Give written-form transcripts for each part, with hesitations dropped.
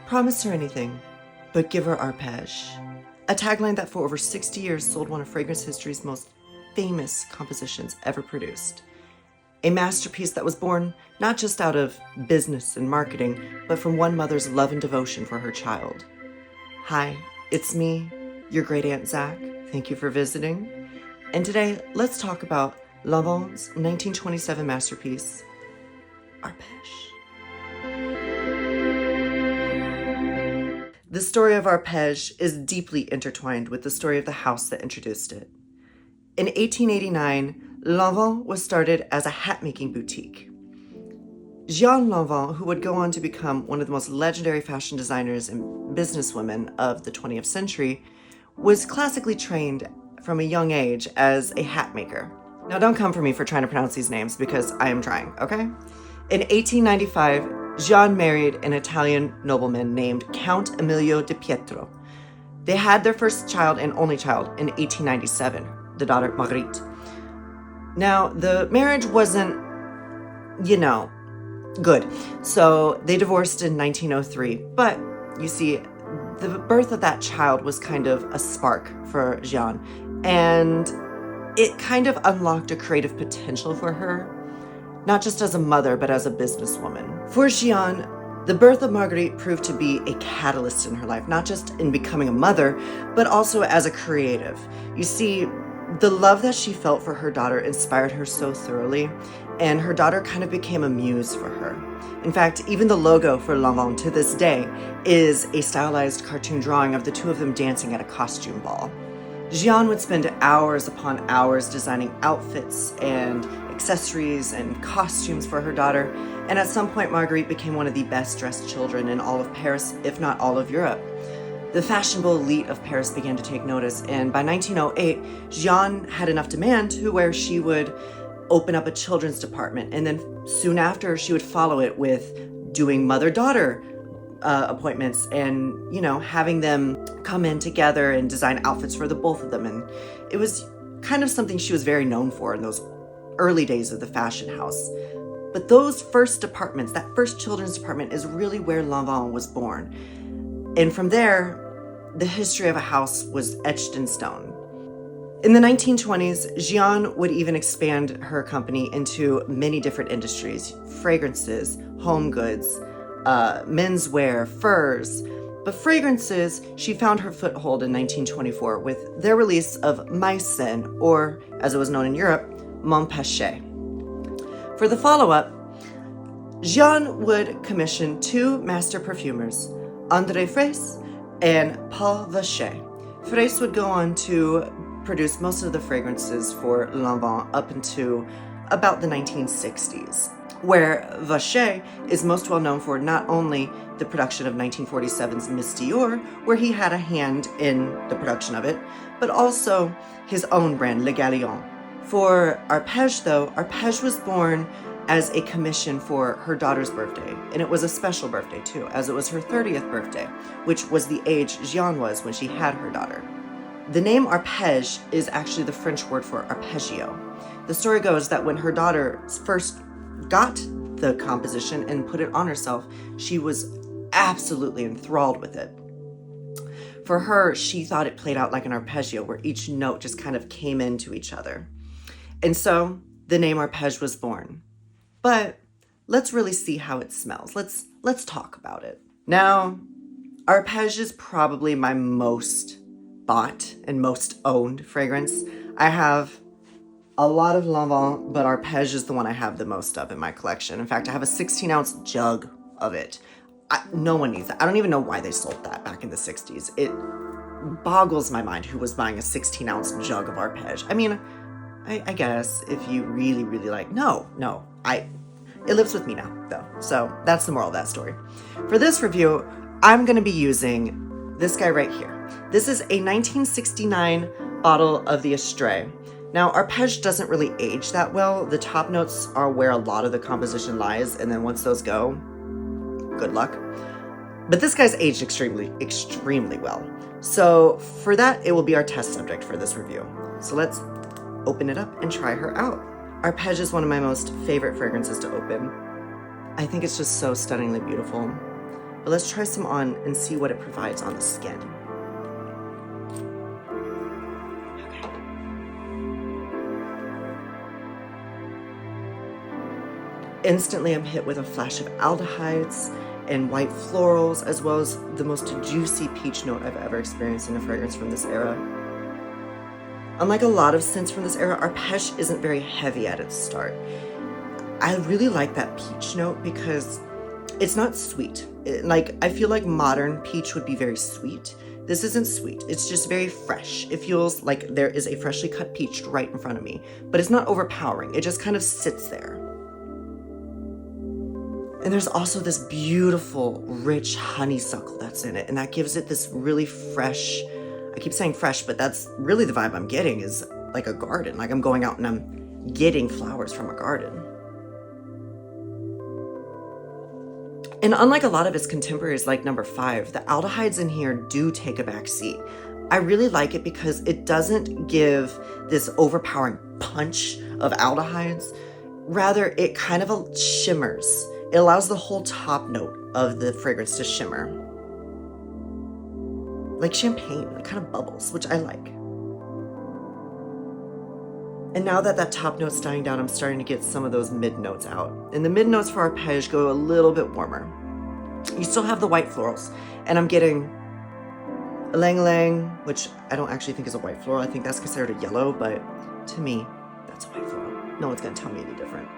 Promise her anything, but give her Arpege. A tagline that for over 60 years sold one of fragrance history's most famous compositions ever produced. A masterpiece that was born not just out of business and marketing, but from one mother's love and devotion for her child. Hi, it's me, your great aunt Zach. Thank you for visiting. And today, let's talk about Lanvin's 1927 masterpiece, Arpege. The story of Arpege is deeply intertwined with the story of the house that introduced it. In 1889, Lanvin was started as a hat-making boutique. Jeanne Lanvin, who would go on to become one of the most legendary fashion designers and businesswomen of the 20th century, was classically trained from a young age as a hat maker. Now, don't come for me for trying to pronounce these names because I am trying, okay? In 1895, Jeanne married an Italian nobleman named Count Emilio di Pietro. They had their first child and only child in 1897, the daughter Marguerite. Now, the marriage wasn't, good. So they divorced in 1903. But you see, the birth of that child was kind of a spark for Jeanne. And it kind of unlocked a creative potential for her, not just as a mother, but as a businesswoman. For Jeanne, the birth of Marguerite proved to be a catalyst in her life, not just in becoming a mother, but also as a creative. You see, the love that she felt for her daughter inspired her so thoroughly, and her daughter kind of became a muse for her. In fact, even the logo for Lanvin to this day is a stylized cartoon drawing of the two of them dancing at a costume ball. Jeanne would spend hours upon hours designing outfits and accessories and costumes for her daughter, and at some point Marguerite became one of the best dressed children in all of Paris, if not all of Europe. The fashionable elite of Paris began to take notice, and by 1908, Jeanne had enough demand to where she would open up a children's department, and then soon after she would follow it with doing mother-daughter appointments and, having them come in together and design outfits for the both of them. And it was kind of something she was very known for in those early days of the fashion house. But those first departments, that first children's department, is really where Lanvin was born. And from there, the history of a house was etched in stone. In the 1920s, Jeanne would even expand her company into many different industries: fragrances, home goods, menswear, furs. But fragrances, she found her foothold in 1924 with their release of Meissen, or as it was known in Europe, Montpechet. For the follow-up, Jeanne would commission two master perfumers, André Fraisse and Paul Vacher. Fraisse would go on to produce most of the fragrances for Lanvin up into about the 1960s, where Vacher is most well known for not only the production of 1947's Miss Dior, where he had a hand in the production of it, but also his own brand, Le Galion. For Arpege, though, Arpege was born as a commission for her daughter's birthday, and it was a special birthday too, as it was her 30th birthday, which was the age Jeanne was when she had her daughter. The name Arpege is actually the French word for arpeggio. The story goes that when her daughter first got the composition and put it on herself, she was absolutely enthralled with it. For her, she thought it played out like an arpeggio, where each note just kind of came into each other. And so the name Arpege was born. But let's really see how it smells. Let's talk about it. Now, Arpege is probably my most bought and most owned fragrance. I have a lot of Lanvin, but Arpege is the one I have the most of in my collection. In fact, I have a 16-ounce jug of it. No one needs that. I don't even know why they sold that back in the 60s. It boggles my mind who was buying a 16-ounce jug of Arpege. I mean, I guess if you really, really like, it lives with me now, though. So that's the moral of that story. For this review, I'm going to be using this guy right here. This is a 1969 bottle of the Astray. Now, Arpege doesn't really age that well. The top notes are where a lot of the composition lies, and then once those go, good luck. But this guy's aged extremely, extremely well. So for that, it will be our test subject for this review. So let's open it up and try her out. Arpege is one of my most favorite fragrances to open. I think it's just so stunningly beautiful. But let's try some on and see what it provides on the skin. Okay. Instantly, I'm hit with a flash of aldehydes and white florals, as well as the most juicy peach note I've ever experienced in a fragrance from this era. Unlike a lot of scents from this era, Arpege isn't very heavy at its start. I really like that peach note because it's not sweet. I feel like modern peach would be very sweet. This isn't sweet. It's just very fresh. It feels like there is a freshly cut peach right in front of me, but it's not overpowering. It just kind of sits there. And there's also this beautiful, rich honeysuckle that's in it, and that gives it this really fresh, I keep saying fresh, but that's really the vibe I'm getting, is like a garden. Like I'm going out and I'm getting flowers from a garden. And unlike a lot of its contemporaries like number 5, the aldehydes in here do take a back seat. I really like it because it doesn't give this overpowering punch of aldehydes. Rather, it kind of shimmers. It allows the whole top note of the fragrance to shimmer. Like champagne, it kind of bubbles, which I like. And now that that top note's dying down, I'm starting to get some of those mid notes out. And the mid notes for Arpege go a little bit warmer. You still have the white florals, and I'm getting ylang ylang, which I don't actually think is a white floral. I think that's considered a yellow, but to me, that's a white floral. No one's gonna tell me any different.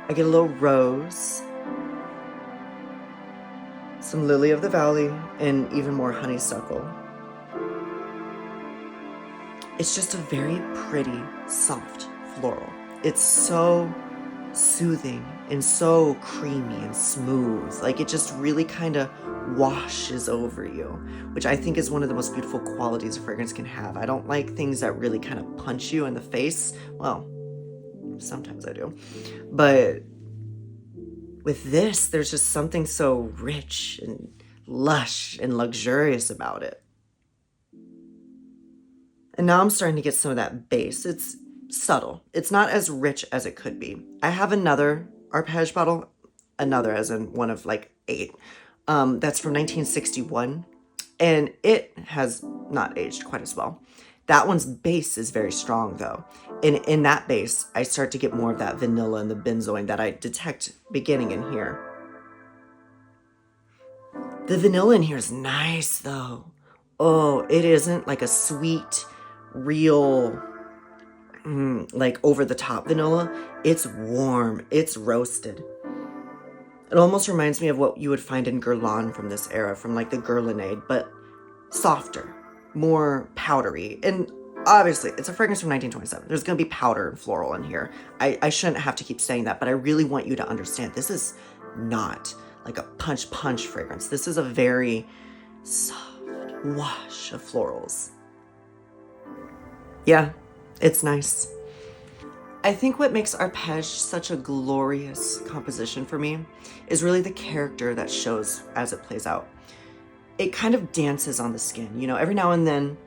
I get a little rose, some lily of the valley, and even more honeysuckle. It's just a very pretty, soft floral. It's so soothing and so creamy and smooth. Like it just really kind of washes over you, which I think is one of the most beautiful qualities a fragrance can have. I don't like things that really kind of punch you in the face. Well, sometimes I do. But with this, there's just something so rich and lush and luxurious about it. And now I'm starting to get some of that base. It's subtle. It's not as rich as it could be. I have another Arpege bottle, another as in one of like 8. That's from 1961, and it has not aged quite as well. That one's base is very strong though. And in that base, I start to get more of that vanilla and the benzoin that I detect beginning in here. The vanilla in here is nice though. Oh, it isn't like a sweet, real, like over the top vanilla. It's warm, it's roasted. It almost reminds me of what you would find in Guerlain from this era, from like the Guerlainade, but softer, more powdery. And obviously, it's a fragrance from 1927. There's going to be powder and floral in here. I shouldn't have to keep saying that, but I really want you to understand this is not like a punch fragrance. This is a very soft wash of florals. Yeah, it's nice. I think what makes Arpege such a glorious composition for me is really the character that shows as it plays out. It kind of dances on the skin. You know, every now and then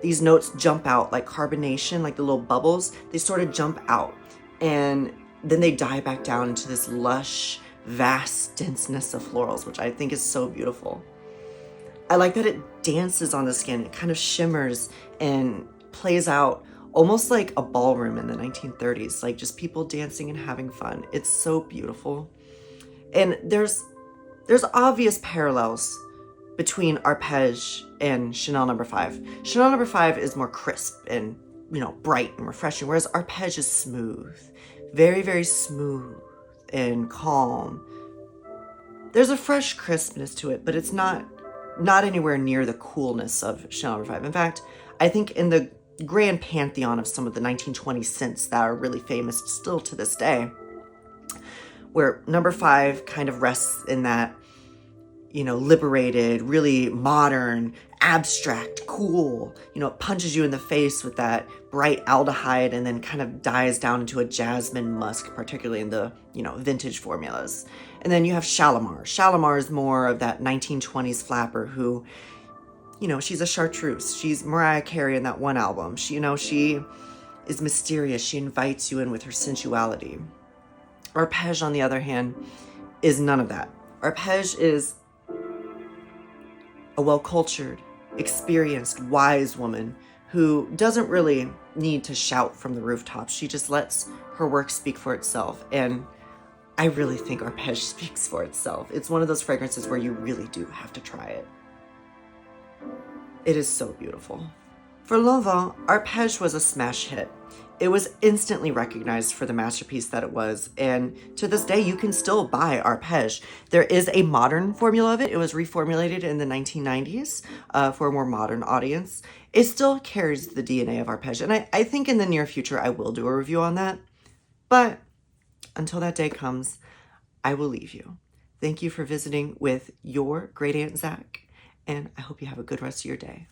these notes jump out like carbonation, like the little bubbles, they sort of jump out and then they die back down into this lush, vast denseness of florals, which I think is so beautiful. I like that it dances on the skin. It kind of shimmers and plays out almost like a ballroom in the 1930s, like just people dancing and having fun. It's so beautiful. And there's obvious parallels between Arpege and Chanel No. 5. Chanel No. 5 is more crisp and, you know, bright and refreshing, whereas Arpege is smooth, very, very smooth and calm. There's a fresh crispness to it, but it's not anywhere near the coolness of Chanel No. 5. In fact, I think in the grand pantheon of some of the 1920 scents that are really famous still to this day, where No. 5 kind of rests in that, you know, liberated, really modern, abstract, cool, you know, it punches you in the face with that bright aldehyde and then kind of dies down into a jasmine musk, particularly in the, you know, vintage formulas. And then you have Shalimar. Shalimar is more of that 1920s flapper who, you know, she's a chartreuse. She's Mariah Carey in that one album. She, you know, she is mysterious. She invites you in with her sensuality. Arpege, on the other hand, is none of that. Arpege is a well-cultured, experienced, wise woman who doesn't really need to shout from the rooftops. She just lets her work speak for itself. And I really think Arpege speaks for itself. It's one of those fragrances where you really do have to try it. It is so beautiful. For Lanvin, Arpege was a smash hit. It was instantly recognized for the masterpiece that it was, and to this day, you can still buy Arpege. There is a modern formula of it. It was reformulated in the 1990s for a more modern audience. It still carries the DNA of Arpege, and I think in the near future, I will do a review on that. But until that day comes, I will leave you. Thank you for visiting with your great Aunt Zach, and I hope you have a good rest of your day.